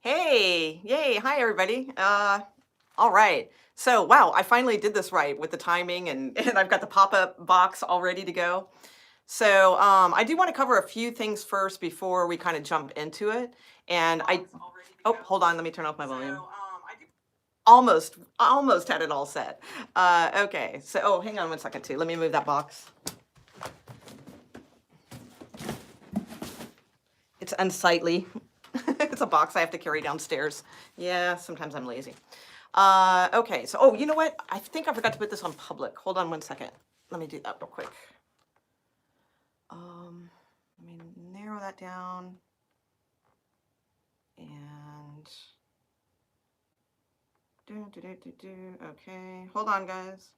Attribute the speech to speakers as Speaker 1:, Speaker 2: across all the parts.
Speaker 1: Hey, yay, hi everybody. All right. So, wow, I finally did this right with the timing and, and I've got the pop-up box all ready to go. So, I do want to cover a few things first before we kind of jump into it. And oh, hold on, let me turn off my volume. Almost had it all set. Okay, so, oh, hang on one second too. Let me move that box. It's unsightly. It's a box I have to carry downstairs. Yeah, sometimes I'm lazy. Okay, so, oh, you know what? I think I forgot to put this on public. Hold on one second. Let me do that real quick. Let me narrow that down. And okay, hold on, guys.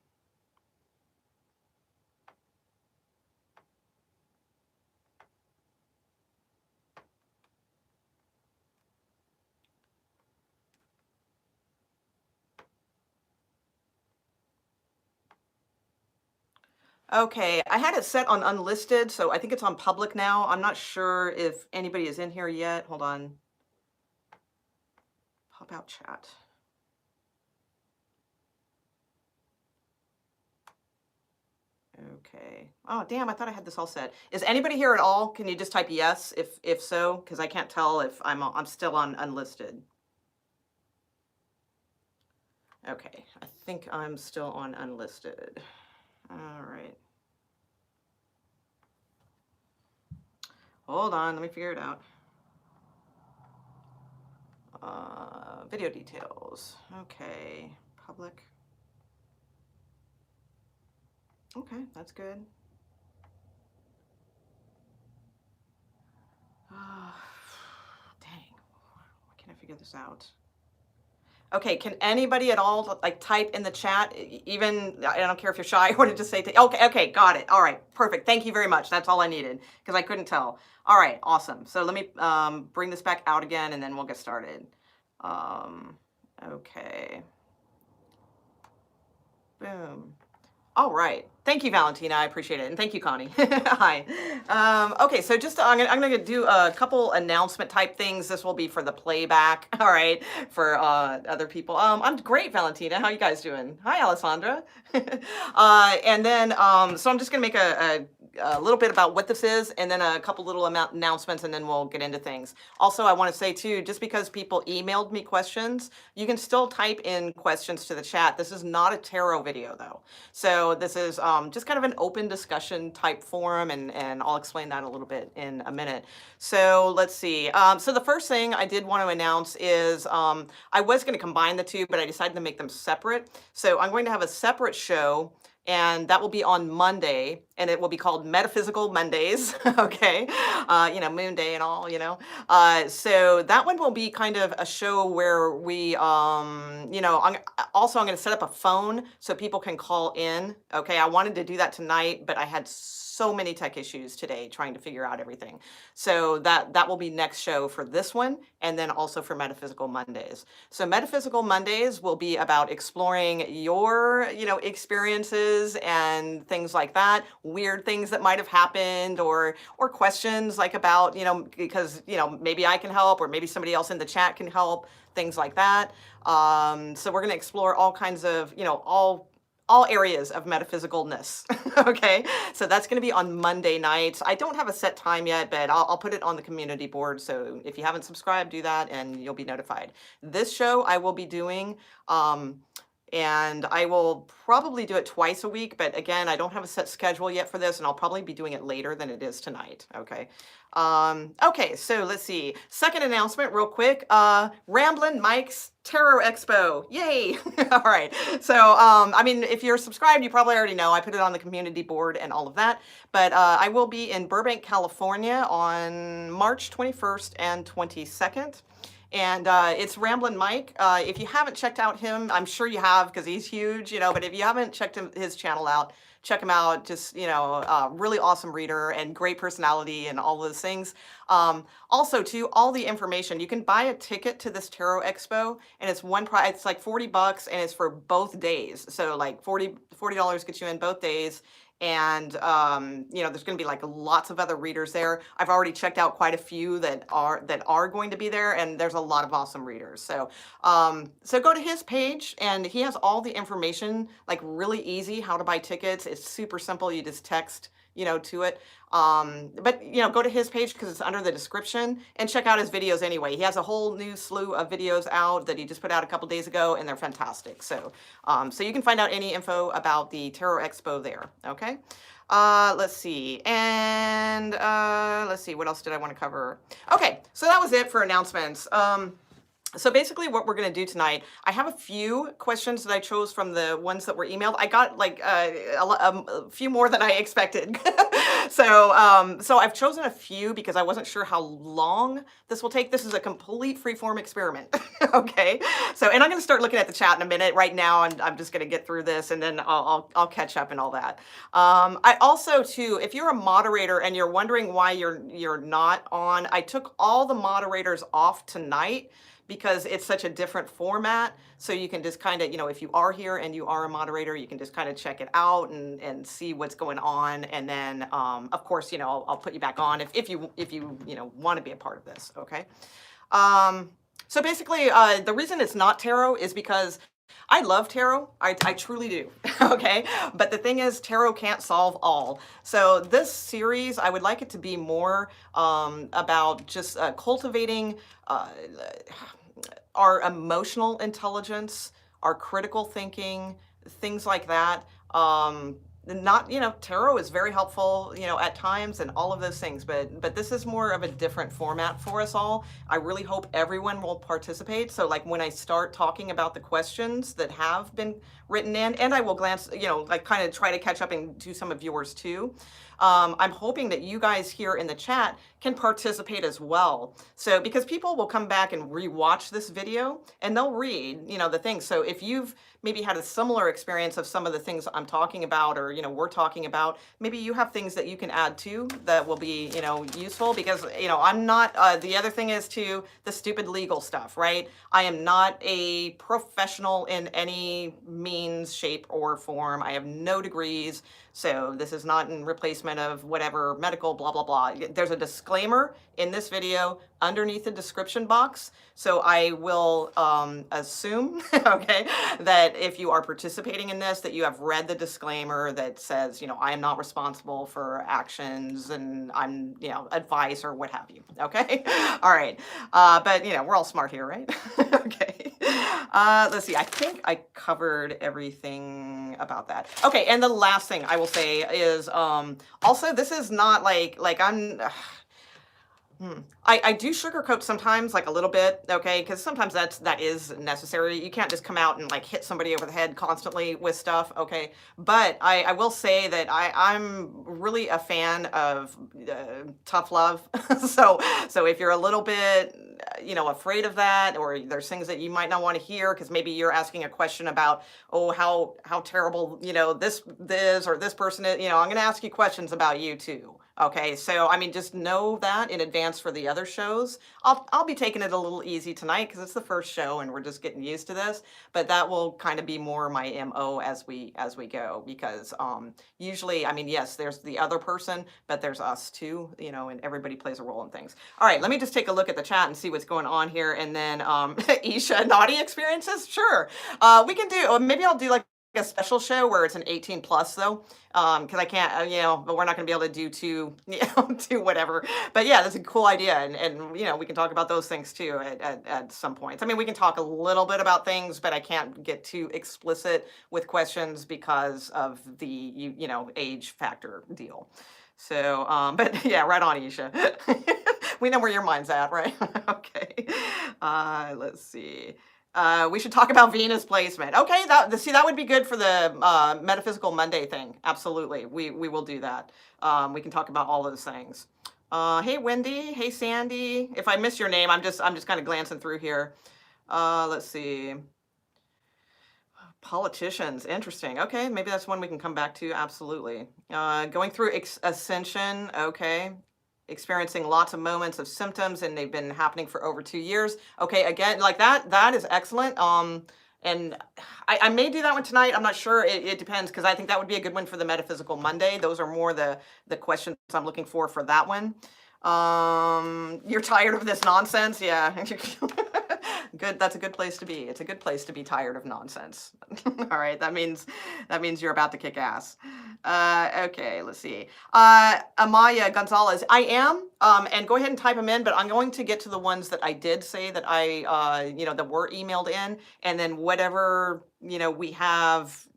Speaker 1: Okay, I had it set on unlisted, so I think it's on public now. I'm not sure if anybody is in here yet. Hold on. Pop out chat. Okay. Oh, damn, I thought I had this all set. Is anybody here at all? Can you just type yes if so? Because I can't tell if I'm still on unlisted. Okay, I think I'm still on unlisted. All right. Hold on, let me figure it out. Video details. Okay, public. Okay, that's good. Dang, why can't I figure this out? Okay, can anybody at all like type in the chat? Even I don't care if you're shy. I wanted to say, okay, okay, got it. All right, perfect. Thank you very much. That's all I needed because I couldn't tell. All right, awesome. So let me bring this back out again, and then we'll get started. Okay. Boom. All right. Thank you, Valentina. I appreciate it. And thank you, Connie. Hi. Okay, so just I'm gonna do a couple announcement type things. This will be for the playback. All right, for other people. I'm great, Valentina. How you guys doing? Hi, Alessandra. And then so I'm just gonna make a little bit about what this is, and then a couple little announcements, and then we'll get into things. Also, I want to say too, just because people emailed me questions, you can still type in questions to the chat. This is not a tarot video though. So this is just kind of an open discussion type forum, and I'll explain that a little bit in a minute. So let's see. So the first thing I did want to announce is I was going to combine the two, but I decided to make them separate. So I'm going to have a separate show, and that will be on Monday, and it will be called Metaphysical Mondays. Okay, Moon Day and all, so that one will be kind of a show where we, I'm going to set up a phone so people can call in. Okay, I wanted to do that tonight, but I had so many tech issues today trying to figure out everything. So that will be next show for this one, and then also for Metaphysical Mondays. So Metaphysical Mondays will be about exploring your, experiences and things like that, weird things that might have happened, or questions like about, because, maybe I can help, or maybe somebody else in the chat can help, things like that. So we're going to explore all kinds of, all areas of metaphysicalness. Okay, so that's going to be on Monday nights. I don't have a set time yet, but I'll put it on the community board. So if you haven't subscribed, do that and you'll be notified. This show I will be doing, and I will probably do it twice a week. But again, I don't have a set schedule yet for this, and I'll probably be doing it later than it is tonight. Okay. Okay, so let's see. Second announcement real quick. Ramblin' Mike's Tarot Expo. Yay! All right. So, if you're subscribed, you probably already know. I put it on the community board and all of that. But I will be in Burbank, California on March 21st and 22nd. And it's Ramblin' Mike. If you haven't checked out him, I'm sure you have because he's huge, but if you haven't checked his channel out, check him out. Just, really awesome reader and great personality and all those things. Also, too, all the information, you can buy a ticket to this Tarot Expo, and it's one price. It's like $40, and it's for both days. So like $40 gets you in both days. And there's going to be like lots of other readers there. I've already checked out quite a few that are going to be there, and there's a lot of awesome readers. So go to his page, and he has all the information, like really easy how to buy tickets. It's super simple. You just text to it. But go to his page because it's under the description, and check out his videos anyway. He has a whole new slew of videos out that he just put out a couple days ago, and they're fantastic. So you can find out any info about the Tarot Expo there. Okay. Let's see. And let's see, what else did I want to cover? Okay, so that was it for announcements. So basically what we're going to do tonight, I have a few questions that I chose from the ones that were emailed. I got like a few more than I expected. So I've chosen a few because I wasn't sure how long this will take. This is a complete freeform experiment. Okay. And I'm going to start looking at the chat in a minute. Right now, I'm just going to get through this, and then I'll catch up and all that. I also too, if you're a moderator and you're wondering why you're not on, I took all the moderators off tonight because it's such a different format. So you can just kind of, if you are here and you are a moderator, you can just kind of check it out and see what's going on. And then, of course, I'll put you back on if you want to be a part of this. Okay. So basically, the reason it's not tarot is because I love tarot. I truly do. Okay. But the thing is, tarot can't solve all. So this series, I would like it to be more about just cultivating our emotional intelligence, our critical thinking, things like that. Tarot is very helpful, at times, and all of those things, but this is more of a different format for us all. I really hope everyone will participate. So like when I start talking about the questions that have been written in, and I will glance, like kind of try to catch up and do some of yours too. I'm hoping that you guys here in the chat can participate as well. So because people will come back and rewatch this video and they'll read, the things. So if you've maybe had a similar experience of some of the things I'm talking about, or, we're talking about, maybe you have things that you can add to that will be, useful, because, I'm not, the other thing is too, the stupid legal stuff, right? I am not a professional in any means, shape, or form. I have no degrees. So this is not in replacement of whatever medical blah, blah, blah. There's a disclaimer in this video underneath the description box. So I will assume, okay, that if you are participating in this, that you have read the disclaimer that says, I am not responsible for actions and I'm, advice or what have you. Okay. All right. But, we're all smart here, right? Okay. Let's see. I think I covered everything about that. Okay. And the last thing I will say is also, this is not like I'm... I do sugarcoat sometimes, like a little bit, okay, because sometimes that is necessary. You can't just come out and like hit somebody over the head constantly with stuff, okay. But I will say that I'm really a fan of tough love. So if you're a little bit, afraid of that, or there's things that you might not want to hear because maybe you're asking a question about, oh, how terrible, this or this person is, I'm going to ask you questions about you too. Okay, so just know that in advance for the other shows. I'll be taking it a little easy tonight because it's the first show and we're just getting used to this. But that will kind of be more my MO as we go, because usually, yes, there's the other person, but there's us too, and everybody plays a role in things. All right, let me just take a look at the chat and see what's going on here, and then Isha, naughty experiences, sure. We can do, or maybe I'll do like a special show where it's an 18 plus though, because I can't, but we're not going to be able to do to whatever. But yeah, that's a cool idea, and we can talk about those things too at some points. We can talk a little bit about things, but I can't get too explicit with questions because of the age factor deal. So, but yeah, right on, Isha. We know where your mind's at, right? Okay. Let's see. We should talk about Venus placement. Okay, that would be good for the Metaphysical Monday thing. Absolutely, we will do that. We can talk about all those things. Hey Wendy, hey Sandy. If I miss your name, I'm just kind of glancing through here. Let's see. Politicians, interesting. Okay, maybe that's one we can come back to. Absolutely. Going through ascension. Okay. Experiencing lots of moments of symptoms, and they've been happening for over 2 years. Okay, again, like that is excellent. And I may do that one tonight. I'm not sure. It depends because I think that would be a good one for the Metaphysical Monday. Those are more the questions I'm looking for that one. You're tired of this nonsense? Yeah. Good. That's a good place to be. It's a good place to be tired of nonsense. All right. That means you're about to kick ass. Okay. Let's see. Amaya Gonzalez. I am. And go ahead and type them in. But I'm going to get to the ones that I did say that that were emailed in, and then whatever we have.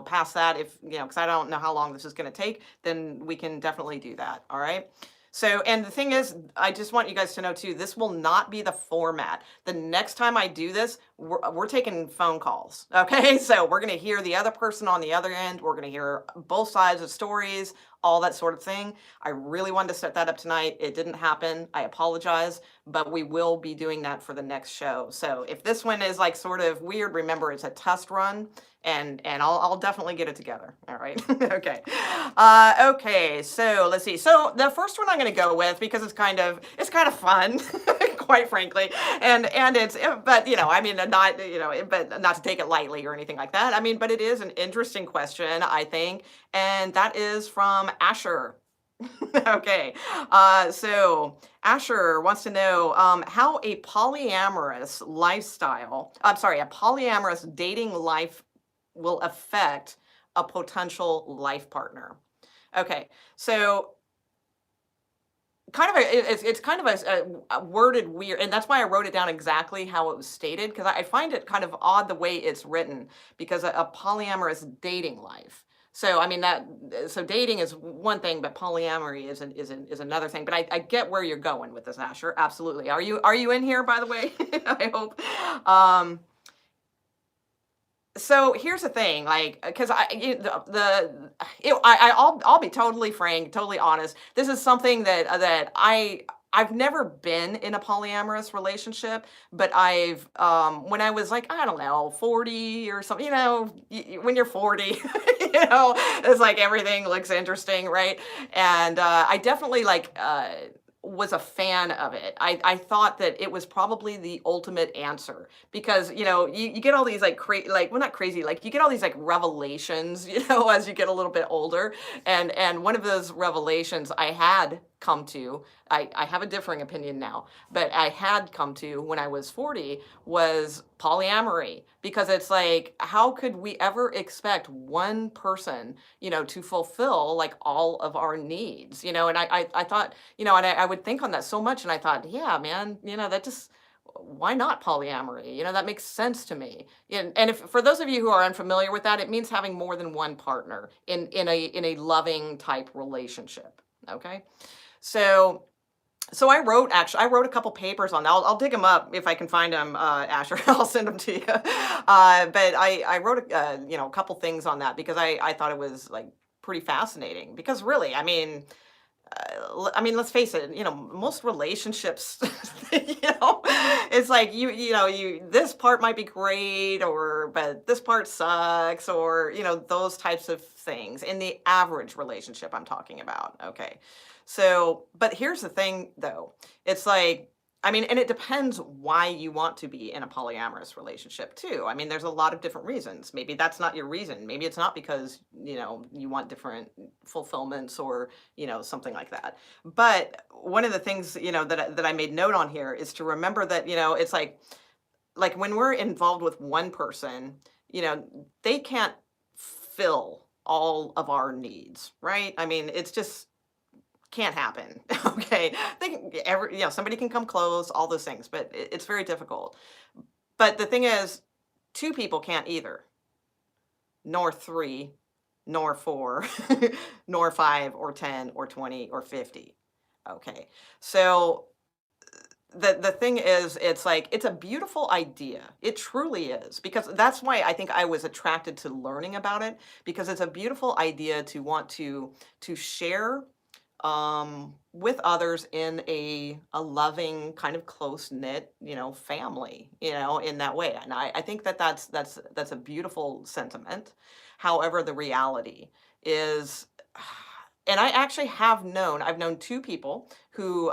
Speaker 1: Past that, if because I don't know how long this is going to take, then we can definitely do that. All right. So, and the thing is, I just want you guys to know too, this will not be the format. The next time I do this, we're taking phone calls. Okay. So we're going to hear the other person on the other end. We're going to hear both sides of stories, all that sort of thing. I really wanted to set that up tonight. It didn't happen. I apologize, but we will be doing that for the next show. So if this one is like sort of weird, remember it's a test run. And I'll definitely get it together. All right. Okay. Okay. So let's see. So the first one I'm going to go with because it's kind of fun, quite frankly, and it's but I mean not but not to take it lightly or anything like that. I mean, but it is an interesting question, I think, and that is from Asher. Okay. So Asher wants to know how a polyamorous lifestyle, I'm sorry, a polyamorous dating life will affect a potential life partner. Okay, so kind of it's kind of a worded weird, and that's why I wrote it down exactly how it was stated because I find it kind of odd the way it's written because a polyamorous dating life. So I mean so dating is one thing, but polyamory is another thing. But I get where you're going with this, Asher. Absolutely. Are you in here, by the way? I hope. So here's the thing, like, because I'll be totally frank, totally honest. This is something I've never been in a polyamorous relationship, but I've when I was like I don't know 40 or something, when you're 40, it's like everything looks interesting, right? And I definitely was a fan of it. I thought that it was probably the ultimate answer because you get all these well, not crazy, like you get all these like revelations as you get a little bit older, and one of those revelations I had come to, I have a differing opinion now, but I had come to when I was 40 was polyamory because it's like how could we ever expect one person to fulfill like all of our needs, and I thought, and I would think on that so much, and I thought, yeah, man, that just why not polyamory? That makes sense to me. And if for those of you who are unfamiliar with that, it means having more than one partner in a loving type relationship. Okay. So I wrote a couple papers on that. I'll dig them up if I can find them, Asher. I'll send them to you. But I wrote a couple things on that because I thought it was like pretty fascinating because really, let's face it, most relationships, it's like this part might be great but this part sucks or, those types of things in the average relationship I'm talking about. Okay. So, but here's the thing though. It's like, and it depends why you want to be in a polyamorous relationship too. There's a lot of different reasons. Maybe that's not your reason. Maybe it's not because, you want different fulfillments or, something like that. But one of the things, that I made note on here is to remember that, it's like when we're involved with one person, they can't fill all of our needs, right? It's just can't happen. Okay. Somebody can come close, all those things, but it's very difficult. But the thing is, two people can't either, nor three, nor four, nor 5 or 10 or 20 or 50. Okay. So the thing is, it's like it's a beautiful idea. It truly is, because that's why I think I was attracted to learning about it, because it's a beautiful idea to want to share with others in a loving kind of close knit, family, in that way. And I think that's a beautiful sentiment. However, the reality is, and I actually I've known two people who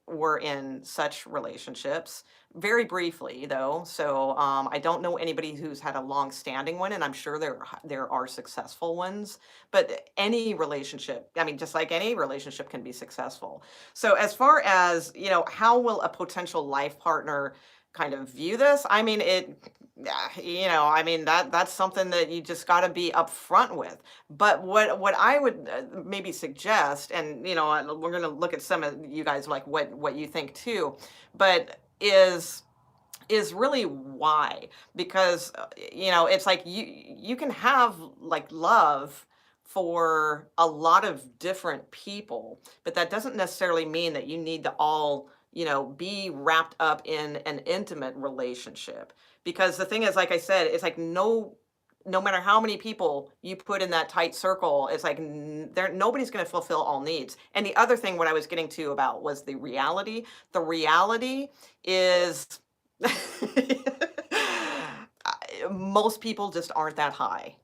Speaker 1: were in such relationships, very briefly though. So I don't know anybody who's had a long-standing one, and I'm sure there are successful ones. But any relationship, I mean, just like any relationship, can be successful. So as far as how will a potential life partner kind of view this? I mean, yeah, I mean that's something that you just got to be upfront with. But what I would maybe suggest, and we're going to look at some of you guys like what you think too, but is really why. Because it's like you can have like love for a lot of different people, but that doesn't necessarily mean that you need to all be wrapped up in an intimate relationship. Because the thing is, like I said, it's like no matter how many people you put in that tight circle, it's like there nobody's going to fulfill all needs. And the other thing, what I was getting to about, was the reality. The reality is most people just aren't that high.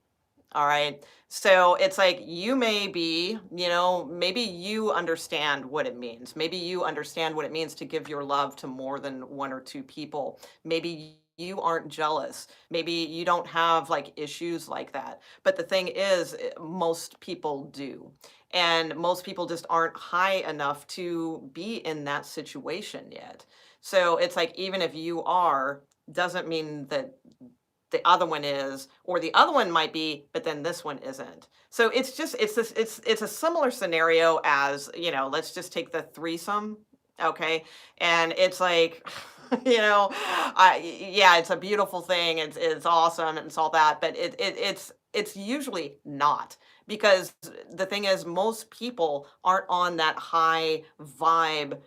Speaker 1: All right. So it's like you may be, maybe you understand what it means. Maybe you understand what it means to give your love to more than one or two people. Maybe you aren't jealous. Maybe you don't have like issues like that. But the thing is, most people do. And most people just aren't high enough to be in that situation yet. So it's like, even if you are, doesn't mean that the other one is, or the other one might be, but then this one isn't. So it's a similar scenario as, let's just take the threesome, okay? And it's like, yeah, it's a beautiful thing. It's awesome and it's all that, but it's usually not. Because the thing is, most people aren't on that high vibe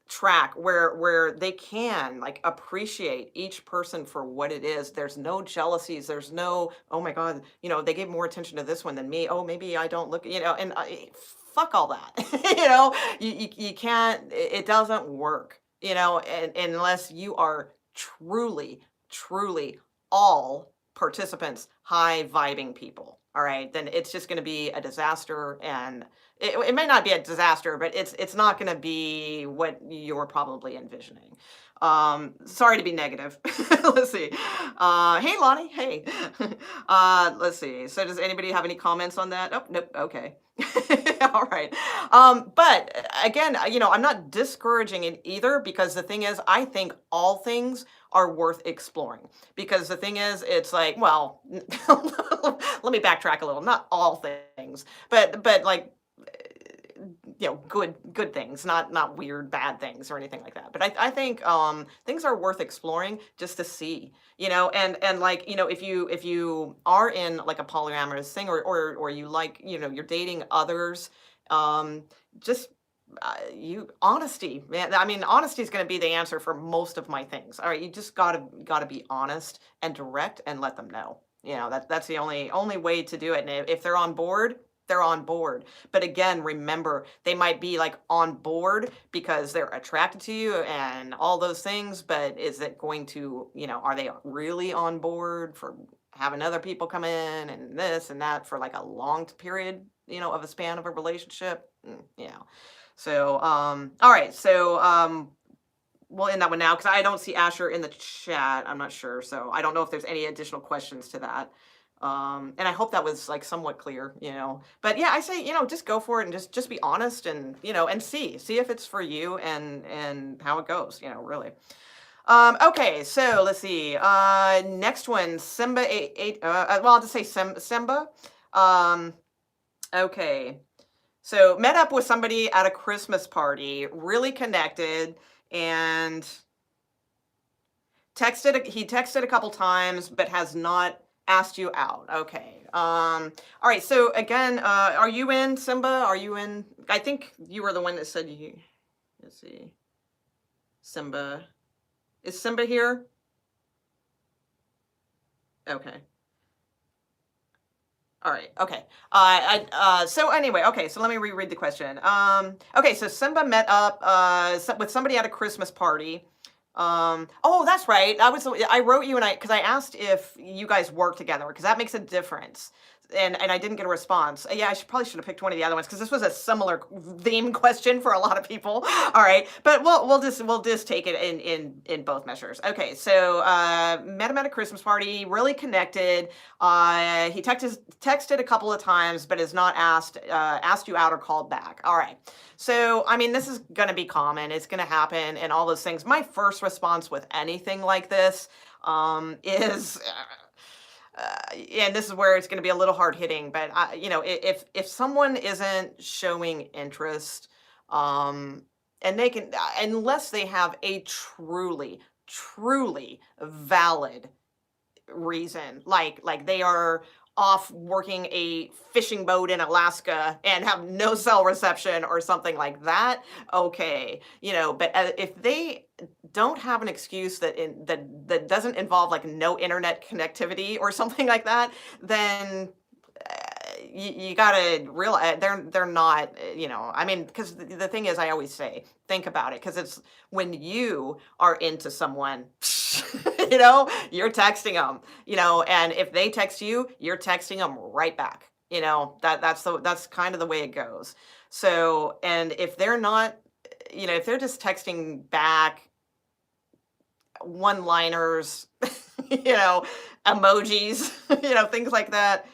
Speaker 1: track where they can like appreciate each person for what it is. There's no jealousies. There's no, oh my God, they gave more attention to this one than me. Oh, maybe I don't look, and fuck all that. You can't, it doesn't work, and unless you are truly all participants, high vibing people. All right, then it's just going to be a disaster, and it may not be a disaster, but it's not going to be what you're probably envisioning. Sorry to be negative. Let's see. Hey, Lonnie. Hey. Let's see. So does anybody have any comments on that? Oh, nope. Okay. All right. But again, I'm not discouraging it either, because the thing is, I think all things are worth exploring. Because the thing is, it's like, well, let me backtrack a little. Not all things, but like, good things, not weird bad things or anything like that. But I think things are worth exploring just to see, and like, if you are in like a polyamorous thing, or you like, you're dating others, just you honesty, man. I mean, honesty is going to be the answer for most of my things. All right, you just gotta be honest and direct and let them know. That's the only way to do it. And if they're on board, they're on board. But again, remember, they might be like on board because they're attracted to you and all those things, but is it going to, are they really on board for having other people come in and this and that for like a long period, of a span of a relationship? So, all right. So, we'll end that one now, because I don't see Asher in the chat. I'm not sure. So I don't know if there's any additional questions to that. And I hope that was like somewhat clear, but yeah, I say, just go for it and just be honest, and, and see if it's for you, and how it goes, really. Okay, so let's see. Next one, Simba eight. Well, I'll just say Simba. Okay. So met up with somebody at a Christmas party, really connected, and he texted a couple times, but has not asked you out. Okay. All right. So again, are you in, Simba? Are you in? I think you were the one that said you. Let's see. Simba. Is Simba here? Okay. All right. Okay. So anyway, okay. So let me reread the question. Okay. So Simba met up with somebody at a Christmas party. Oh, that's right. I wrote you, because I asked if you guys work together, because that makes a difference. and I didn't get a response. Yeah, probably should have picked one of the other ones because this was a similar theme question for a lot of people. All right, but we'll just take it in both measures. Okay, so met him at a Christmas party, really connected. He texted a couple of times, but has not asked you out or called back. All right. So, I mean, this is going to be common. It's going to happen and all those things. My first response with anything like this is, and this is where it's going to be a little hard hitting, but if someone isn't showing interest, and they can, unless they have a truly valid reason, like they are off working a fishing boat in Alaska and have no cell reception or something like that, okay, but if they don't have an excuse that doesn't involve like no internet connectivity or something like that, then you gotta realize they're not, I mean, because the thing is, I always say, think about it, because it's when you are into someone, you're texting them, and if they text you, you're texting them right back. That's kind of the way it goes. So, and if they're not, if they're just texting back one-liners, emojis, things like that.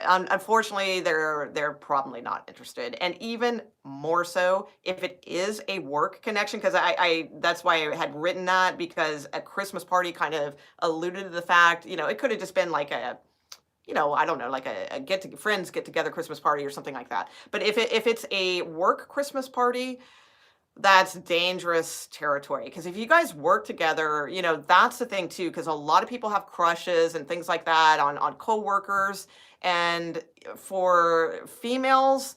Speaker 1: Unfortunately, they're probably not interested, and even more so if it is a work connection. Because I that's why I had written that, because a Christmas party kind of alluded to the fact, it could have just been like a, I don't know, like a friends get together Christmas party or something like that. But if it's a work Christmas party, that's dangerous territory, because if you guys work together, that's the thing too, because a lot of people have crushes and things like that on coworkers, and for females,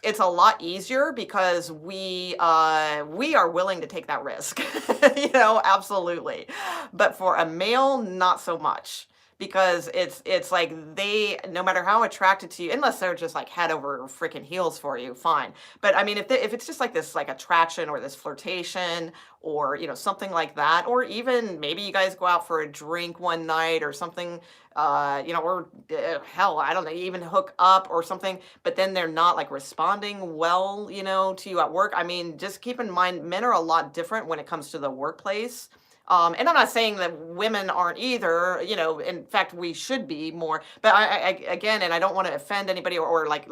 Speaker 1: it's a lot easier because we are willing to take that risk, absolutely. But for a male, not so much. Because it's like they, no matter how attracted to you, unless they're just like head over freaking heels for you, fine. But I mean, if it's just like this like attraction or this flirtation or something like that, or even maybe you guys go out for a drink one night or something, or hell, I don't know, even hook up or something, but then they're not like responding well, to you at work. I mean, just keep in mind, men are a lot different when it comes to the workplace. And I'm not saying that women aren't either, in fact, we should be more, but I again, and I don't want to offend anybody or like,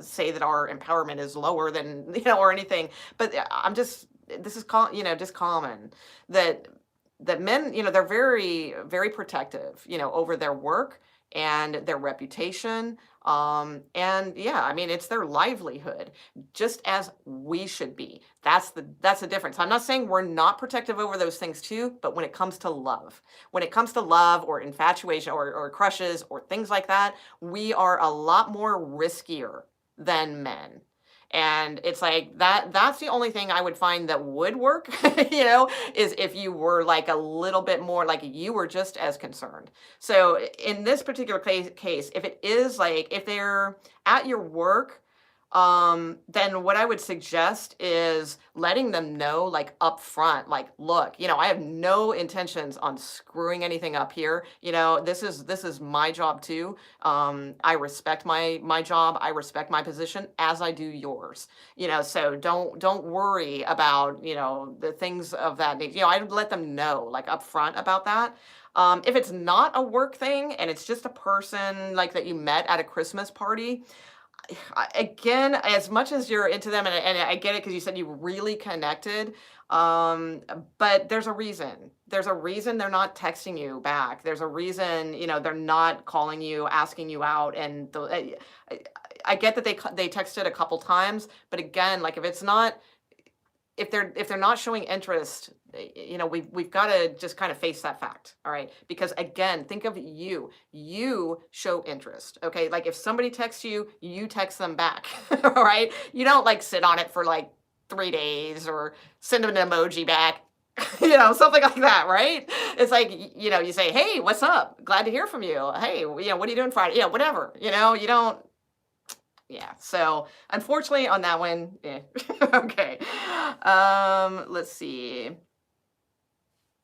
Speaker 1: say that our empowerment is lower than, or anything, but this is, just common that men, they're very, very protective, over their work and their reputation. And yeah, I mean, it's their livelihood, just as we should be. That's the difference. I'm not saying we're not protective over those things too, but when it comes to love, or infatuation or crushes or things like that, we are a lot more riskier than men. And it's like that's the only thing I would find that would work, is if you were like a little bit more, like you were just as concerned. So in this particular case, if it is like, if they're at your work, then what I would suggest is letting them know, like up front, like, look, I have no intentions on screwing anything up here. This is my job too. I respect my job. I respect my position as I do yours. So don't worry about, the things of that nature. I'd let them know, like up front about that. If it's not a work thing and it's just a person like that you met at a Christmas party, again, as much as you're into them, and I get it because you said you really connected, but there's a reason. There's a reason they're not texting you back. There's a reason, they're not calling you, asking you out. And I get that they texted a couple times, but again, like if they're not showing interest, we've got to just kind of face that fact. All right. Because again, think of you show interest. Okay. Like if somebody texts you, you text them back. All right. You don't like sit on it for like 3 days or send them an emoji back, something like that. Right. It's like, you say, hey, what's up? Glad to hear from you. Hey, what are you doing Friday? Yeah, whatever, you don't. Yeah, so unfortunately on that one, okay. Let's see.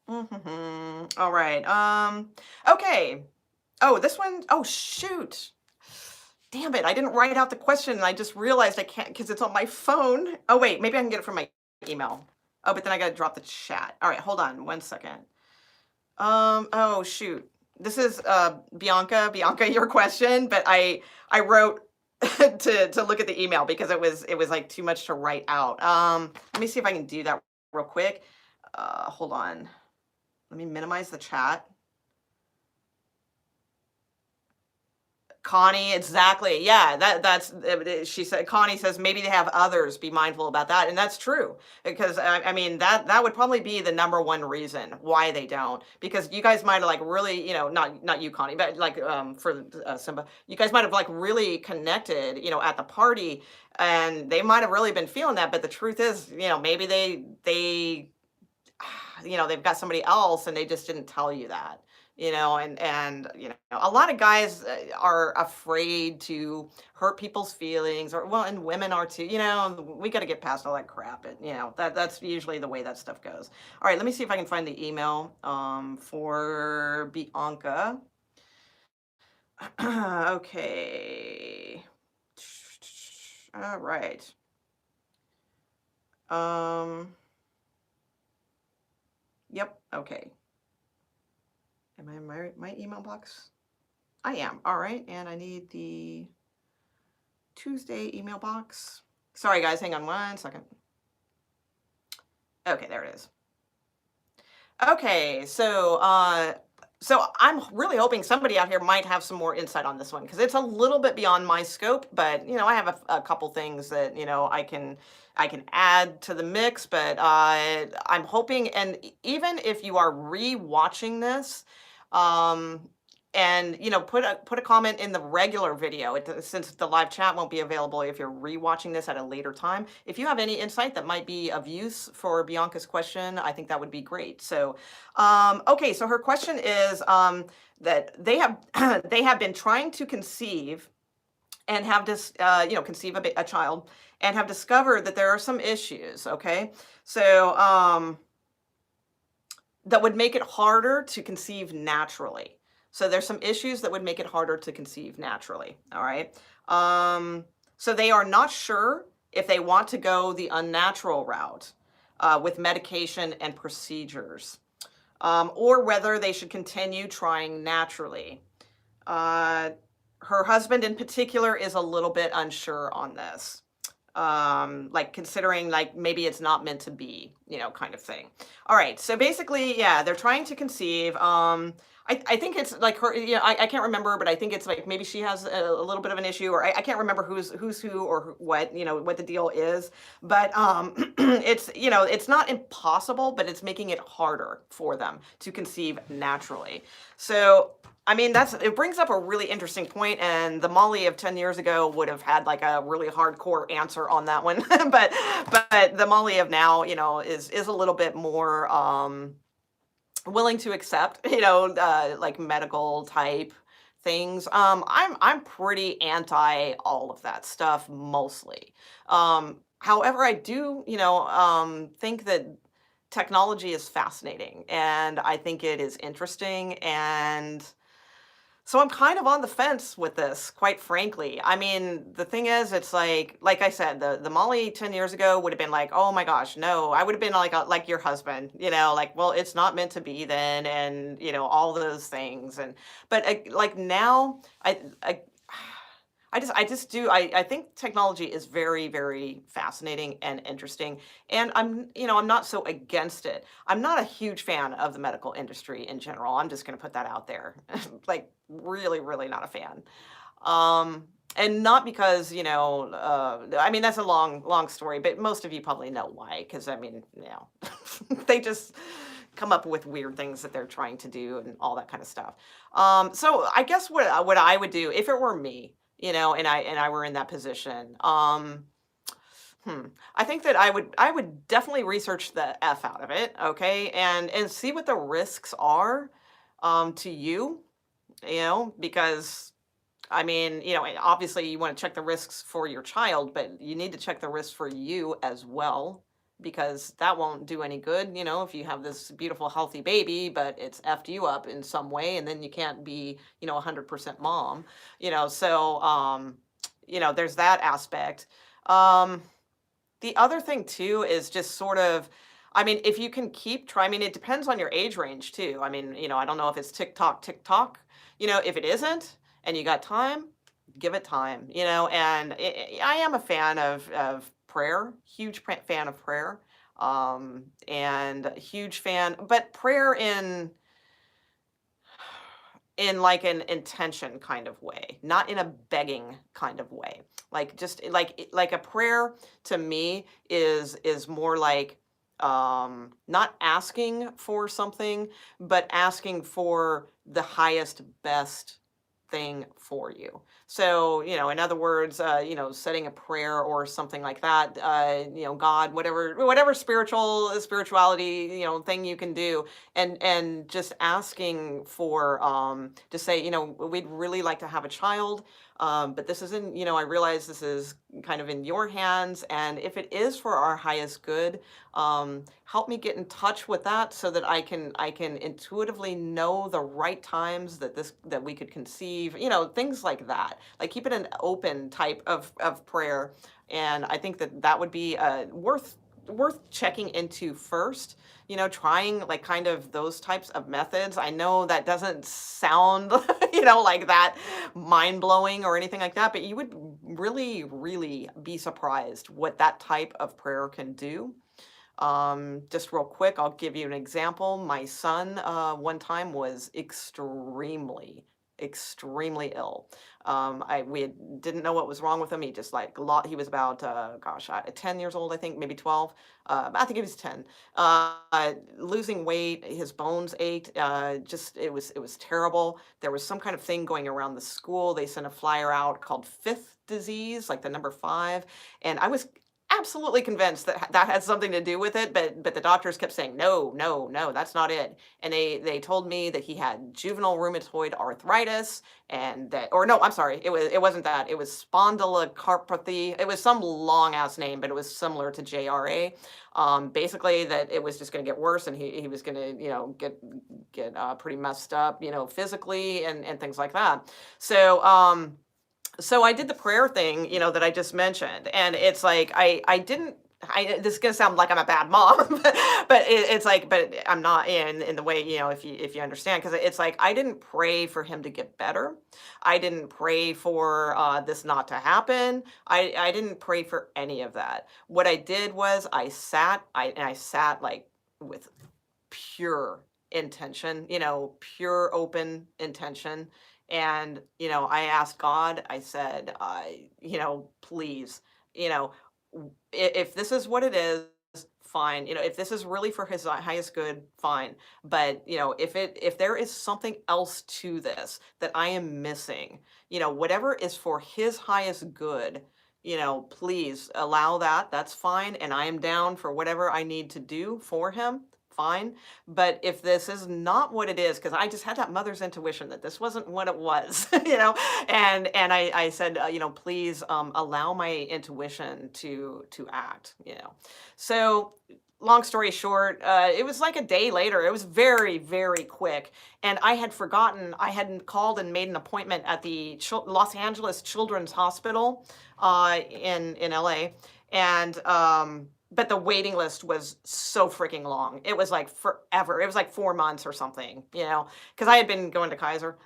Speaker 1: All right. Okay. Oh, this one, oh, shoot. Damn it, I didn't write out the question, and I just realized I can't because it's on my phone. Oh, wait, maybe I can get it from my email. Oh, but then I gotta drop the chat. All right, hold on 1 second. Oh, shoot. This is, Bianca, your question, but I wrote to look at the email because it was, like, too much to write out. Let me see if I can do that real quick. Hold on. Let me minimize the chat. Connie, exactly. Yeah, she said, Connie says maybe they have others. Be mindful about that, and that's true because I mean that would probably be the number one reason why they don't. Because you guys might have like really, not you, Connie, but like for Simba, you guys might have like really connected, at the party, and they might have really been feeling that. But the truth is, maybe they they've got somebody else and they just didn't tell you that. And a lot of guys are afraid to hurt people's feelings, or well, and women are too. We got to get past all that crap, and that's usually the way that stuff goes. All right, let me see if I can find the email for Bianca. Okay. All right. Yep. Okay. Am I in my email box? I am. All right. And I need the Tuesday email box. Sorry, guys. Hang on 1 second. Okay, there it is. Okay, so I'm really hoping somebody out here might have some more insight on this one because it's a little bit beyond my scope. But I have a couple things that I can add to the mix. But I'm hoping, and even if you are re-watching this, um, and put a comment in the regular video, since the live chat won't be available if you're re-watching this at a later time. If you have any insight that might be of use for Bianca's question, I think that would be great. So okay, so her question is that they have they have been trying to conceive and have this conceive a child, and have discovered that there are some issues. Okay, so that would make it harder to conceive naturally. So there's some issues that would make it harder to conceive naturally. All right. So they are not sure if they want to go the unnatural route with medication and procedures, or whether they should continue trying naturally. Her husband in particular is a little bit unsure on this. Like considering like maybe it's not meant to be, kind of thing. All right. So basically, yeah, they're trying to conceive. I think it's like her, I can't remember, but I think it's like maybe she has a little bit of an issue, or I can't remember who's who or what, what the deal is. But it's not impossible, but it's making it harder for them to conceive naturally. So I mean, it brings up a really interesting point, and the Molly of 10 years ago would have had like a really hardcore answer on that one. but the Molly of now, is a little bit more willing to accept, like medical type things. I'm pretty anti all of that stuff mostly. However, I do, think that technology is fascinating, and I think it is interesting, and so I'm kind of on the fence with this, quite frankly. I mean, the thing is, it's like I said, the Molly 10 years ago would have been like, oh my gosh, no. I would have been like your husband, like, well, it's not meant to be then, and all those things. But like now, I think technology is very, very fascinating and interesting, and I'm not so against it. I'm not a huge fan of the medical industry in general. I'm just going to put that out there. Like really, really not a fan. And not because, I mean, that's a long, long story, but most of you probably know why, because I mean, they just come up with weird things that they're trying to do and all that kind of stuff. So I guess what I would do if it were me, and I were in that position. I think that I would definitely research the F out of it, okay, and see what the risks are to you, because I mean, obviously you want to check the risks for your child, but you need to check the risks for you as well. because that won't do any good, if you have this beautiful, healthy baby, but it's effed you up in some way, and then you can't be, 100% mom, so, there's that aspect. Um, the other thing too is just sort of, I mean, if you can keep trying, I mean, it depends on your age range too. I mean, I don't know if it's TikTok, TikTok, if it isn't and you got time, give it time, and I am a fan of prayer, huge fan of prayer, and a huge fan, but prayer in like an intention kind of way, not in a begging kind of way. Like just like a prayer to me is more like not asking for something, but asking for the highest best thing for you. So, in other words, setting a prayer or something like that, God, whatever spirituality, thing you can do, and just asking for, to say, we'd really like to have a child, but this isn't, I realize this is kind of in your hands, and if it is for our highest good, help me get in touch with that so that I can intuitively know the right times that we could conceive, things like that. Like keep it an open type of prayer, and I think that would be worth checking into first, trying like kind of those types of methods. I know that doesn't sound, like that mind blowing or anything like that, but you would really, really be surprised what that type of prayer can do. Just real quick, I'll give you an example. My son, one time was extremely ill. Didn't know what was wrong with him. He just like he was about, 10 years old, I think, maybe 12. I think he was 10. Losing weight, his bones ached. Just it was terrible. There was some kind of thing going around the school. They sent a flyer out called fifth disease, like the number five, and I was absolutely convinced that that had something to do with it, but the doctors kept saying, "No, no, no, that's not it." And they told me that he had juvenile rheumatoid arthritis, and that, or no, I'm sorry, it wasn't that. It was spondylocarpathy. It was some long ass name, but it was similar to JRA. Basically that it was just going to get worse, and he was going to, get pretty messed up, physically and things like that. So I did the prayer thing, that I just mentioned, and it's like I didn't. This is gonna sound like I'm a bad mom, but it's like, but I'm not in the way, if you understand, because it's like I didn't pray for him to get better. I didn't pray for this not to happen. I didn't pray for any of that. What I did was I sat like with pure intention, pure open intention. And, I asked God, I said, please, if this is what it is, fine. If this is really for his highest good, fine. But, if there is something else to this that I am missing, whatever is for his highest good, please allow that. That's fine. And I am down for whatever I need to do for him. Fine. But if this is not what it is, because I just had that mother's intuition that this wasn't what it was, and I said, please allow my intuition to act, So long story short, it was like a day later. It was very, very quick. And I had forgotten, I hadn't called and made an appointment at the Los Angeles Children's Hospital in LA. And but the waiting list was so freaking long. It was like forever. It was like 4 months or something, because I had been going to Kaiser.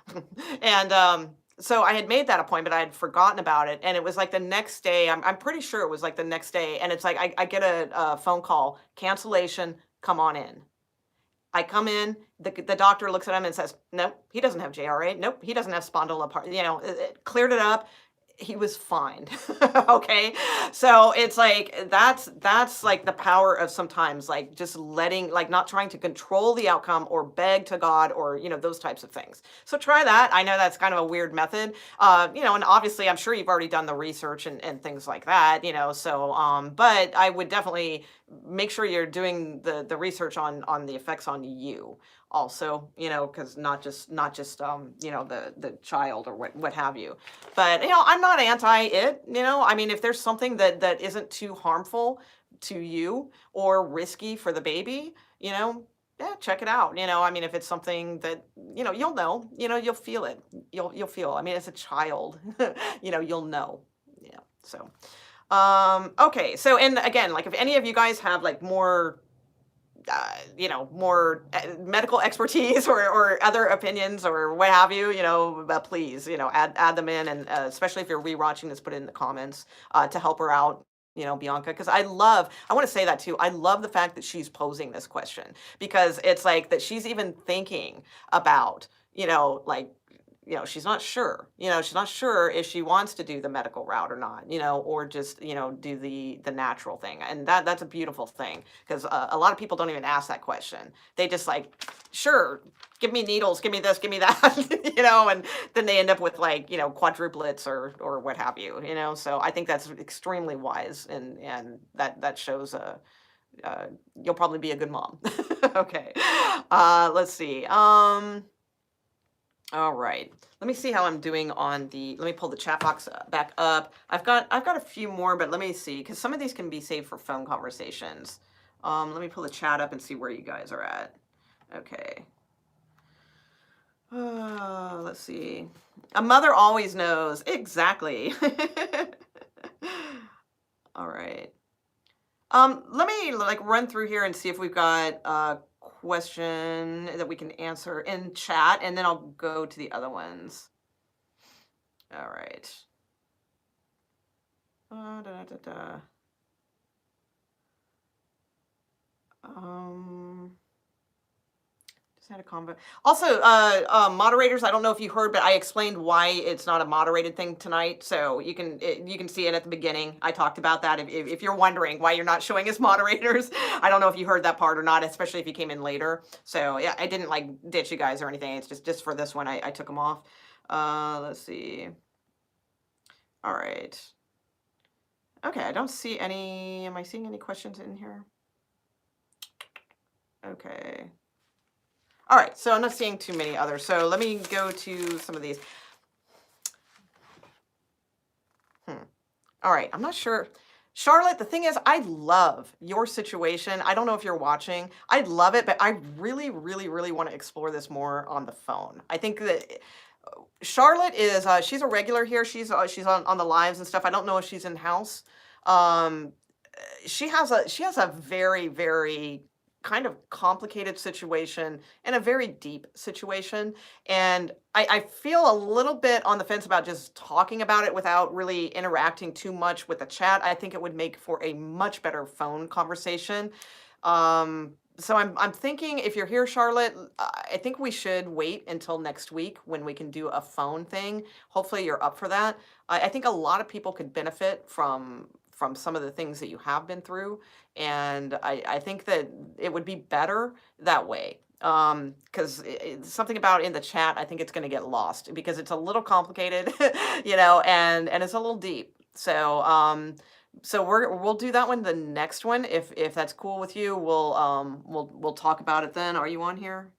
Speaker 1: And so I had made that appointment. I had forgotten about it. And it was like the next day. I'm pretty sure it was like the next day. And it's like I get a phone call, cancellation, come on in. I come in, the doctor looks at him and says, nope, he doesn't have JRA. Nope, he doesn't have spondyloparthria. It cleared it up. He was fine. Okay. So it's like, that's like the power of sometimes like just letting, like not trying to control the outcome or beg to God or, those types of things. So try that. I know that's kind of a weird method, and obviously I'm sure you've already done the research and things like that, so, but I would definitely make sure you're doing the research on the effects on you also, because not just the child or what have you. But I'm not anti it, I mean, if there's something that isn't too harmful, to you or risky for the baby, yeah, check it out. I mean, if it's something that, you'll feel it. You'll feel. I mean, as a child, you'll know. Yeah. So, okay. So, and again, like if any of you guys have like more more medical expertise or other opinions or what have you, please, add them in. And especially if you're rewatching this, put it in the comments to help her out, Bianca, because I want to say that too. I love the fact that she's posing this question because it's like that she's even thinking about, like, she's not sure if she wants to do the medical route or not, or just, do the natural thing. And that's a beautiful thing because a lot of people don't even ask that question. They just like, sure, give me needles, give me this, give me that, and then they end up with like, quadruplets or what have you, so I think that's extremely wise. And that shows you'll probably be a good mom. Okay. Let's see. All right. Let me see how I'm doing let me pull the chat box back up. I've got a few more, but let me see, because some of these can be saved for phone conversations. Let me pull the chat up and see where you guys are at. Okay. Let's see. A mother always knows. Exactly. All right. Let me like run through here and see if we've got question that we can answer in chat, and then I'll go to the other ones. All right. Just had a combo. Also, moderators, I don't know if you heard, but I explained why it's not a moderated thing tonight. So you can see it at the beginning. I talked about that. If you're wondering why you're not showing as moderators, I don't know if you heard that part or not, especially if you came in later. So yeah, I didn't like ditch you guys or anything. It's just for this one, I took them off. Let's see. All right. Okay, I don't see any. Am I seeing any questions in here? Okay. All right, so I'm not seeing too many others. So let me go to some of these. All right, I'm not sure. Charlotte, the thing is, I love your situation. I don't know if you're watching. I love it, but I really, really, really want to explore this more on the phone. I think that Charlotte is, she's a regular here. She's on the lives and stuff. I don't know if she's in house. She has a very, very kind of complicated situation and a very deep situation. And I feel a little bit on the fence about just talking about it without really interacting too much with the chat. I think it would make for a much better phone conversation. So I'm thinking if you're here, Charlotte, I think we should wait until next week when we can do a phone thing. Hopefully you're up for that. I think a lot of people could benefit from some of the things that you have been through. And I think that it would be better that way. Because something about in the chat, I think it's going to get lost because it's a little complicated, and it's a little deep. So, so we'll do that one, the next one, if that's cool with you. We'll talk about it then. Are you on here?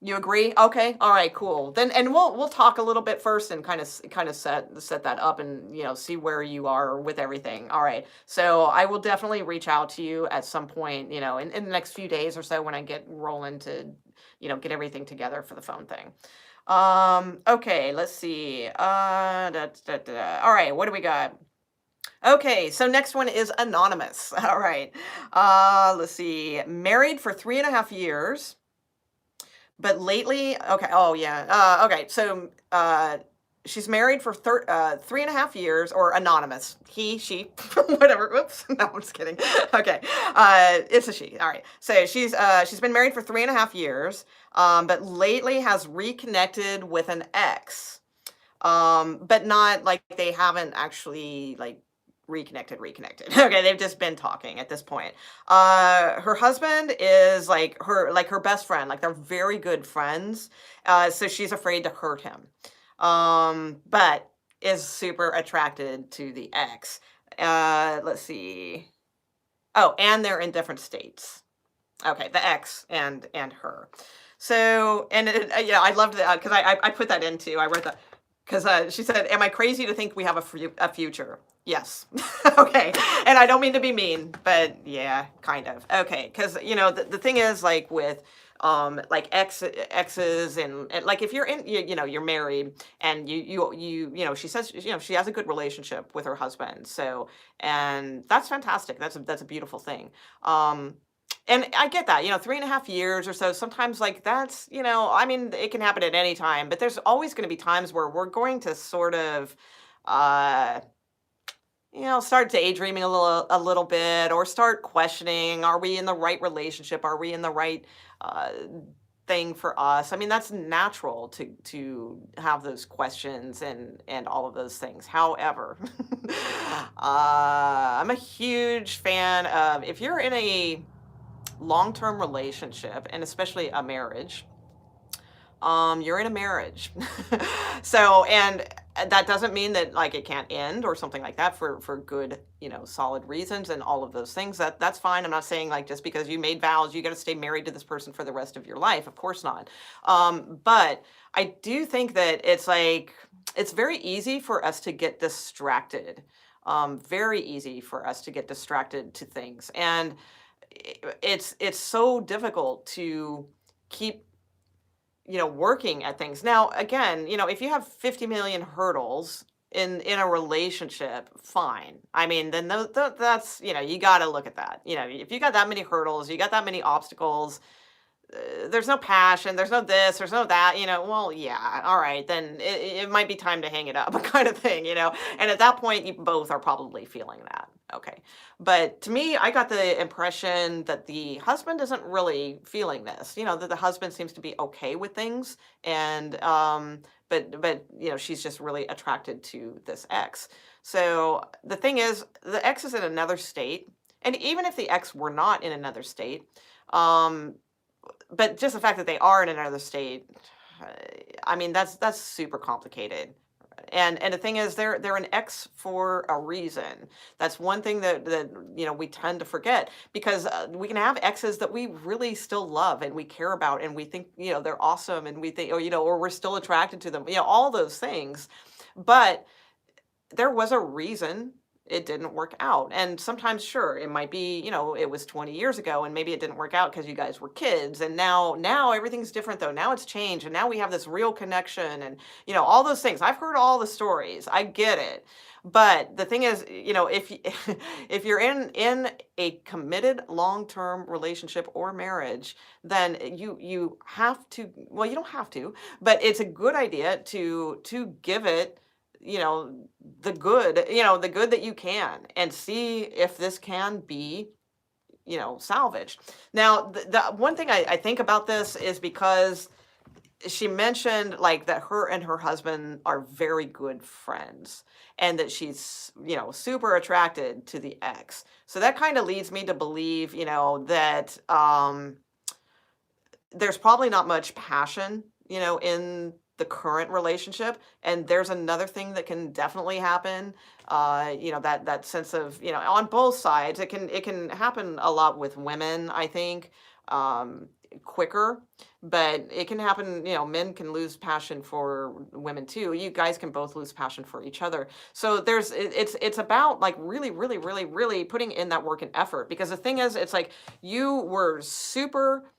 Speaker 1: You agree? Okay. All right, cool. Then and we'll talk a little bit first and kind of set that up and see where you are with everything. All right. So I will definitely reach out to you at some point, in the next few days or so when I get rolling to, get everything together for the phone thing. Okay, let's see. All right, what do we got? Okay, so next one is anonymous. All right. Let's see. Married for 3.5 years. But lately, okay, oh yeah, okay, so she's married for 3.5 years, or anonymous, he, she, whatever, whoops, no, I'm just kidding, okay, it's a she, all right, so she's been married for 3.5 years, but lately has reconnected with an ex, but not, like, they haven't actually, like, reconnected. Okay, they've just been talking at this point. Her husband is like her best friend. Like they're very good friends. So she's afraid to hurt him. But is super attracted to the ex. Let's see. Oh, and they're in different states. Okay, the ex and her. So, and I loved that because I put that into. I wrote that. Because she said, "Am I crazy to think we have a future?" Yes. Okay. And I don't mean to be mean, but yeah, kind of. Okay. Because the thing is, like with like exes, and like if you're in you're married, and she says she has a good relationship with her husband, so, and that's fantastic, that's a beautiful thing. And I get that, 3.5 years or so, sometimes, like, that's, I mean, it can happen at any time, but there's always going to be times where we're going to sort of, uh, start daydreaming a little bit, or start questioning, are we in the right relationship? Are we in the right uh, thing for us? I mean, that's natural to have those questions and all of those things. However, I'm a huge fan of, if you're in a long-term relationship, and especially a marriage, you're in a marriage. So, and that doesn't mean that, like, it can't end or something like that, for good, solid reasons and all of those things. That's fine. I'm not saying, like, just because you made vows, you got to stay married to this person for the rest of your life. Of course not. But I do think that it's like, it's very easy for us to get distracted. Very easy for us to get distracted to things. And it's so difficult to keep, working at things. Now, again, if you have 50 million hurdles in a relationship, fine. I mean, then that's, you got to look at that. If you got that many hurdles, you got that many obstacles, there's no passion, there's no this, there's no that, well, yeah, all right, then it might be time to hang it up, kind of thing. And at that point, you both are probably feeling that. Okay. But to me, I got the impression that the husband isn't really feeling this, that the husband seems to be okay with things. And, but, she's just really attracted to this ex. So the thing is, the ex is in another state. And even if the ex were not in another state, um, but just the fact that they are in another state, uh, I mean, that's super complicated. And the thing is, they're an ex for a reason. That's one thing that we tend to forget, because we can have exes that we really still love and we care about, and we think they're awesome, and we think, or we're still attracted to them, all those things. But there was a reason it didn't work out. And sometimes, sure, it might be, it was 20 years ago, and maybe it didn't work out because you guys were kids. And now everything's different, though. Now it's changed, and now we have this real connection, and all those things. I've heard all the stories. I get it. But the thing is, if if you're in a committed long-term relationship or marriage, then you have to, well, you don't have to, but it's a good idea to give it, the good that you can, and see if this can be, salvaged. Now, the one thing I think about this is, because she mentioned, like, that her and her husband are very good friends, and that she's, super attracted to the ex. So that kind of leads me to believe, that there's probably not much passion, in the current relationship. And there's another thing that can definitely happen. That sense of, on both sides, it can happen a lot with women, I think, quicker, but it can happen, men can lose passion for women too. You guys can both lose passion for each other. So it's about, like, really, really, really, really putting in that work and effort, because the thing is, it's like, you were super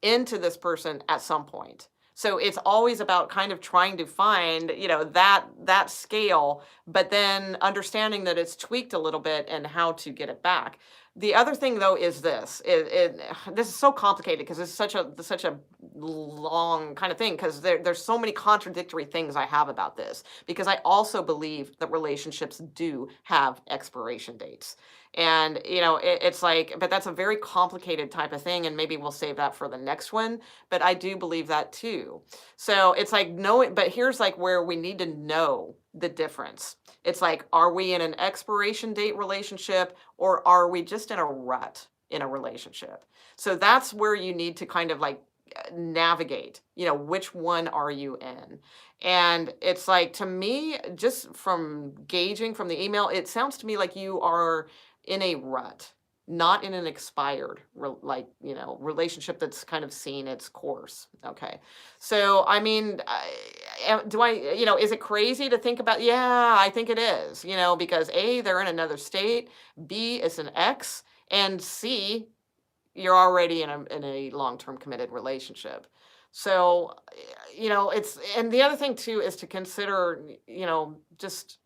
Speaker 1: into this person at some point. So it's always about kind of trying to find, that scale, but then understanding that it's tweaked a little bit, and how to get it back. The other thing, though, is this. This is so complicated, because it's such a long kind of thing, because there's so many contradictory things I have about this, because I also believe that relationships do have expiration dates. And, it's like, but that's a very complicated type of thing, and maybe we'll save that for the next one. But I do believe that too. So it's like, knowing, but here's, like, where we need to know the difference. It's like, are we in an expiration date relationship, or are we just in a rut in a relationship? So that's where you need to kind of, like, navigate, which one are you in? And it's like, to me, just from gauging from the email, it sounds to me like you are in a rut. not in an expired relationship that's kind of seen its course. Okay. So I mean, do I, is it crazy to think about? Yeah, I think it is, because A, they're in another state, B, it's an ex, and C, you're already in a long-term committed relationship. So, it's, and the other thing too is to consider, just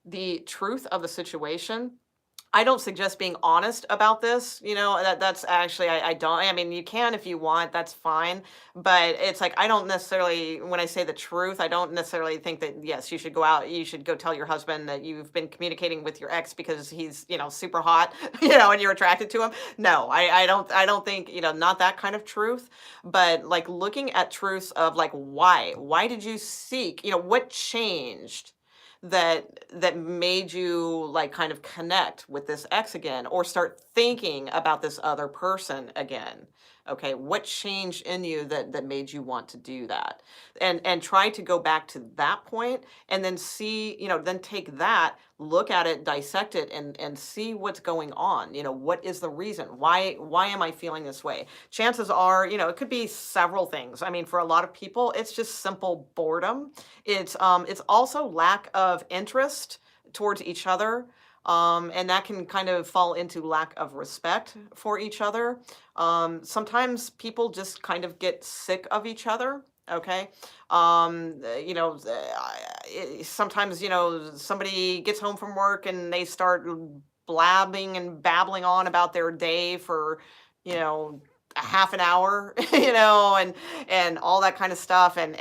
Speaker 1: the truth of the situation. I don't suggest being honest about this, that's actually, I don't, I mean, you can if you want, that's fine. But it's like, I don't necessarily, when I say the truth, I don't necessarily think that, yes, you should go tell your husband that you've been communicating with your ex because he's, super hot, and you're attracted to him. No, I don't think, not that kind of truth, but like looking at truths of like, why did you seek, what changed that made you like kind of connect with this ex again or start thinking about this other person again. Okay, what changed in you that made you want to do that? And try to go back to that point and then see, then take that, look at it, dissect it, and see what's going on. What is the reason? Why am I feeling this way? Chances are, it could be several things. I mean, for a lot of people, it's just simple boredom. It's also lack of interest towards each other. And that can kind of fall into lack of respect for each other. Sometimes people just kind of get sick of each other. Okay. Sometimes, somebody gets home from work and they start blabbing and babbling on about their day for, you know, a half an hour, and all that kind of stuff, and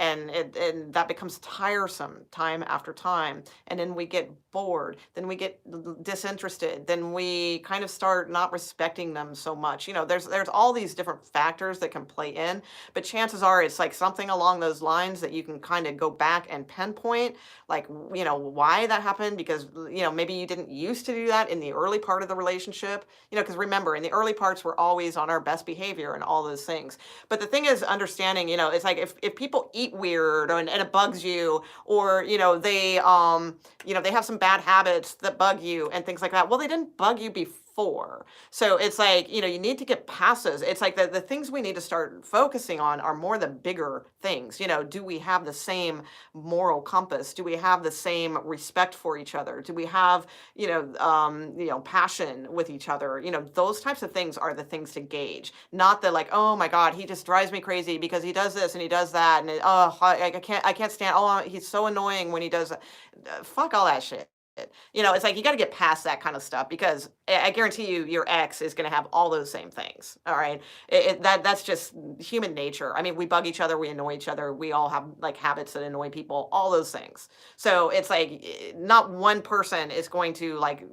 Speaker 1: that becomes tiresome time after time, and then we get bored, then we get disinterested, then we kind of start not respecting them so much. There's all these different factors that can play in, but chances are it's like something along those lines that you can kind of go back and pinpoint, like, why that happened, because maybe you didn't used to do that in the early part of the relationship, because remember, in the early parts we're always on our best behavior and all those things. But the thing is understanding, it's like if people eat weird, and it bugs you, or they have some bad habits that bug you and things like that. Well, they didn't bug you before. So it's like, you need to get past those. It's like the things we need to start focusing on are more the bigger things. Do we have the same moral compass? Do we have the same respect for each other? Do we have, passion with each other? Those types of things are the things to gauge, not the like, oh my God, he just drives me crazy because he does this and he does that. And I can't stand, oh, he's so annoying when he does that. Fuck all that shit. It's like you got to get past that kind of stuff, because I guarantee you, your ex is going to have all those same things. All right, that's just human nature. I mean, we bug each other, we annoy each other, we all have like habits that annoy people, all those things. So it's like not one person is going to like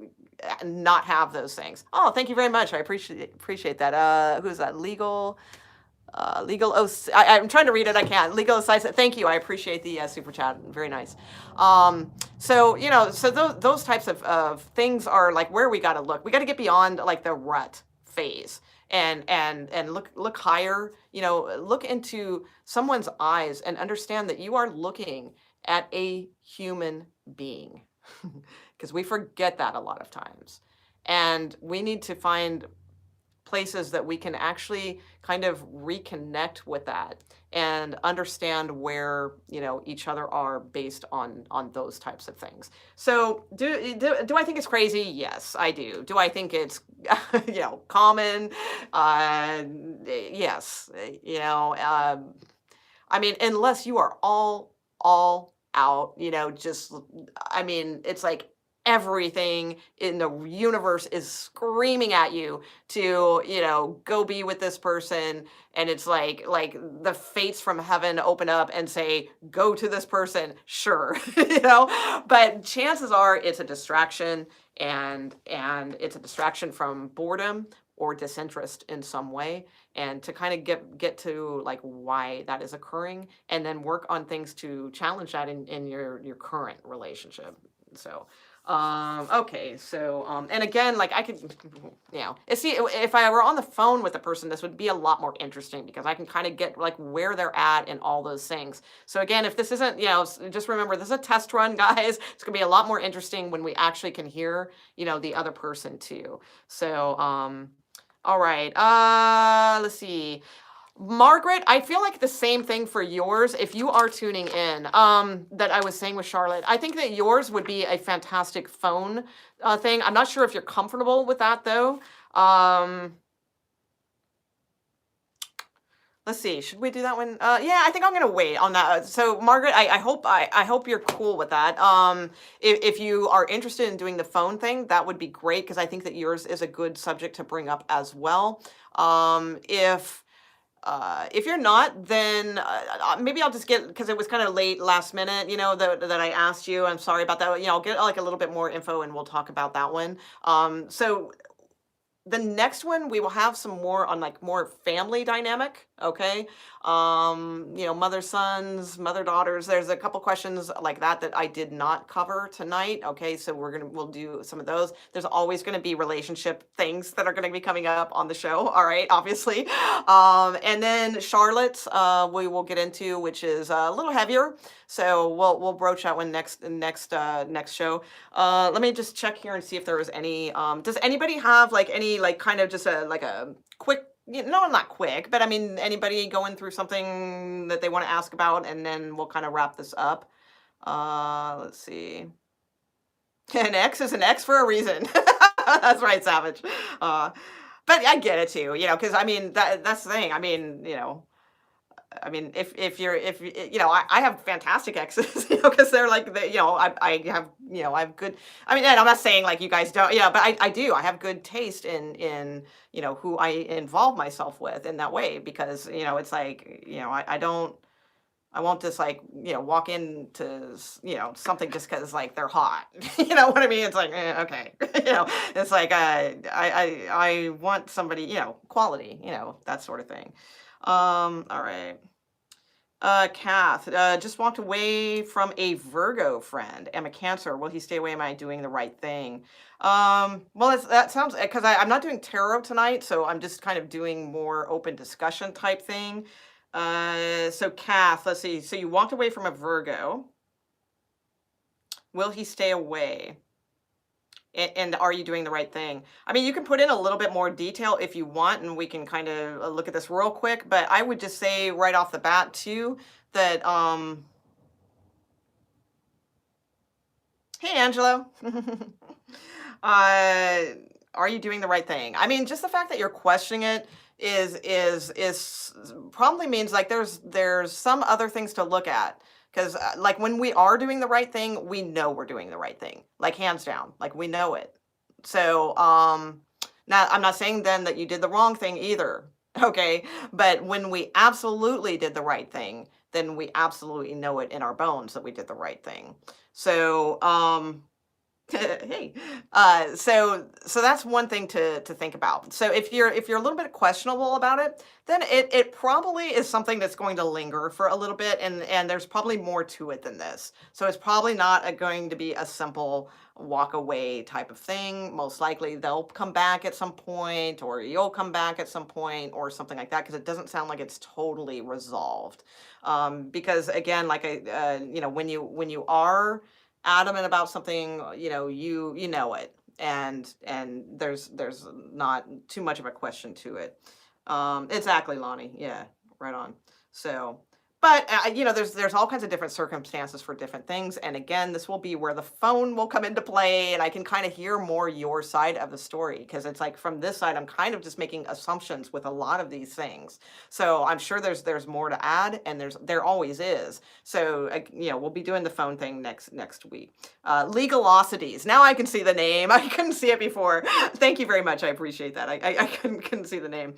Speaker 1: not have those things. Oh, thank you very much. I appreciate that. Who's that? I'm trying to read it. I can't. Legal size. Thank you. I appreciate the super chat. Very nice. So those types of things are like where we got to look. We got to get beyond like the rut phase and look higher. Look into someone's eyes and understand that you are looking at a human being, because we forget that a lot of times, and we need to find places that we can actually kind of reconnect with that and understand where each other are based on those types of things. So do I think it's crazy? Yes, I do. Do I think it's common? Yes. I mean, unless you are all out, just, I mean, it's like everything in the universe is screaming at you to, go be with this person. And it's like the fates from heaven open up and say, go to this person. Sure. But chances are it's a distraction, and it's a distraction from boredom or disinterest in some way, and to kind of get to like why that is occurring, and then work on things to challenge that in your current relationship. So Okay, so and again, like I could, see if I were on the phone with the person, this would be a lot more interesting because I can kind of get like where they're at and all those things. So again, if this isn't, just remember this is a test run, guys. It's gonna be a lot more interesting when we actually can hear, the other person too. So all right, let's see. Margaret, I feel like the same thing for yours. If you are tuning in, that I was saying with Charlotte, I think that yours would be a fantastic phone thing. I'm not sure if you're comfortable with that though. Let's see. Should we do that one? Yeah, I think I'm gonna wait on that. So, Margaret, I hope you're cool with that. If you are interested in doing the phone thing, that would be great because I think that yours is a good subject to bring up as well. If you're not, then maybe I'll just get because it was kind of late last minute, that I asked you. I'm sorry about that. I'll get like a little bit more info and we'll talk about that one. So the next one we will have some more on like more family dynamic, okay? Mother sons, mother daughters. There's a couple questions like that I did not cover tonight, okay? So we'll do some of those. There's always going to be relationship things that are going to be coming up on the show, all right, obviously. And then Charlotte's we will get into, which is a little heavier. So we'll broach that one next show. Let me just check here and see if there was any. Does anybody have like any like kind of just a quick? No, not quick, but I mean anybody going through something that they want to ask about, and then we'll kind of wrap this up. Let's see. An X is an X for a reason. That's right, Savage. But I get it too, because I mean that's the thing. I mean, I have fantastic exes, because they're like, I have, I have good, I mean, and I'm not saying like you guys don't, but I do, I have good taste in, who I involve myself with in that way, because, it's like, I won't just like, walk into, something just cause like they're hot, you know what I mean? It's like, okay, it's like, I want somebody, quality, that sort of thing. All right. Kath, just walked away from a Virgo friend. Am a Cancer. Will he stay away? Am I doing the right thing? Well, that sounds, because I'm not doing tarot tonight, so I'm just kind of doing more open discussion type thing. So Kath, let's see. So you walked away from a Virgo. Will he stay away? And are you doing the right thing? I mean, you can put in a little bit more detail if you want, and we can kind of look at this real quick. But I would just say right off the bat too that hey, Angelo. Are you doing the right thing? I mean, just the fact that you're questioning it is probably means like there's some other things to look at. Because like when we are doing the right thing, we know we're doing the right thing, like hands down, like we know it. So now I'm not saying then that you did the wrong thing either, okay? But when we absolutely did the right thing, then we absolutely know it in our bones that we did the right thing. So hey, so that's one thing to think about. So if you're a little bit questionable about it, then it probably is something that's going to linger for a little bit, and there's probably more to it than this. So it's probably not going to be a simple walk away type of thing. Most likely they'll come back at some point, or you'll come back at some point, or something like that, because it doesn't sound like it's totally resolved. Because again, like when you are adamant about something, you know it, and there's not too much of a question to it. Exactly, Lonnie. Yeah, right on. So, but there's all kinds of different circumstances for different things, and again, this will be where the phone will come into play, and I can kind of hear more your side of the story, because it's like from this side, I'm kind of just making assumptions with a lot of these things. So I'm sure there's more to add, and there always is. So we'll be doing the phone thing next week. Legalocities. Now I can see the name. I couldn't see it before. Thank you very much. I appreciate that. I couldn't see the name.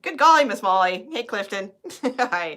Speaker 1: Good golly, Miss Molly. Hey, Clifton. Hi.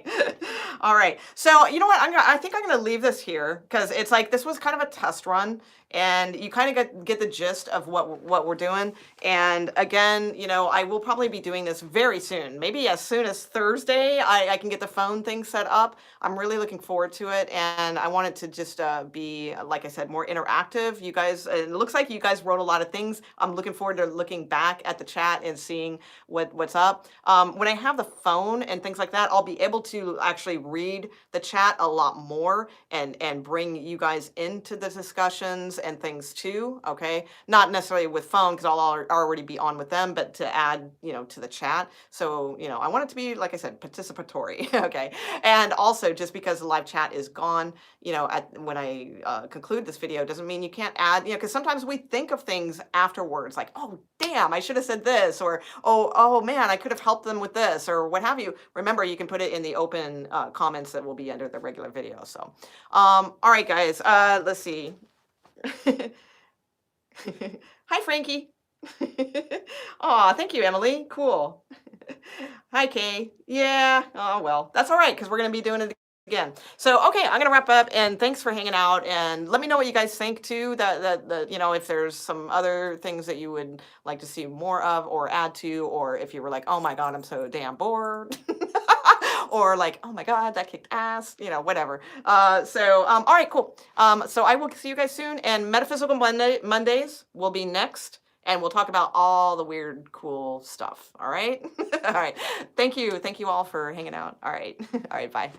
Speaker 1: All right. So you know what? I think I'm gonna leave this here because it's like this was kind of a test run, and you kind of get the gist of what we're doing. And again, I will probably be doing this very soon. Maybe as soon as Thursday, I can get the phone thing set up. I'm really looking forward to it, and I want it to just be, like I said, more interactive. You guys, it looks like you guys wrote a lot of things. I'm looking forward to looking back at the chat and seeing what's up. When I have the phone and things like that, I'll be able to actually read the chat a lot more and bring you guys into the discussions and things too. Okay, not necessarily with phone because already be on with them, but to add to the chat. So I want it to be, like I said, participatory. Okay, and also just because the live chat is gone, when I conclude this video doesn't mean you can't add, because sometimes we think of things afterwards like, oh damn, I should have said this, or oh man, I could have helped them with this, or what have you. Remember, you can put it in the open comments that will be under the regular video. So all right guys, let's see. Hi Frankie. Oh, thank you, Emily. Cool. Hi Kay. Yeah, oh well, that's all right because we're gonna be doing it again. So okay, I'm gonna wrap up, and thanks for hanging out, and let me know what you guys think too, that if there's some other things that you would like to see more of or add to, or if you were like, oh my god, I'm so damn bored. Or like, oh my god, that kicked ass, whatever. All right, cool. So I will see you guys soon, and Metaphysical Mondays will be next, and we'll talk about all the weird, cool stuff. All right. All right. Thank you all for hanging out. All right. All right. Bye.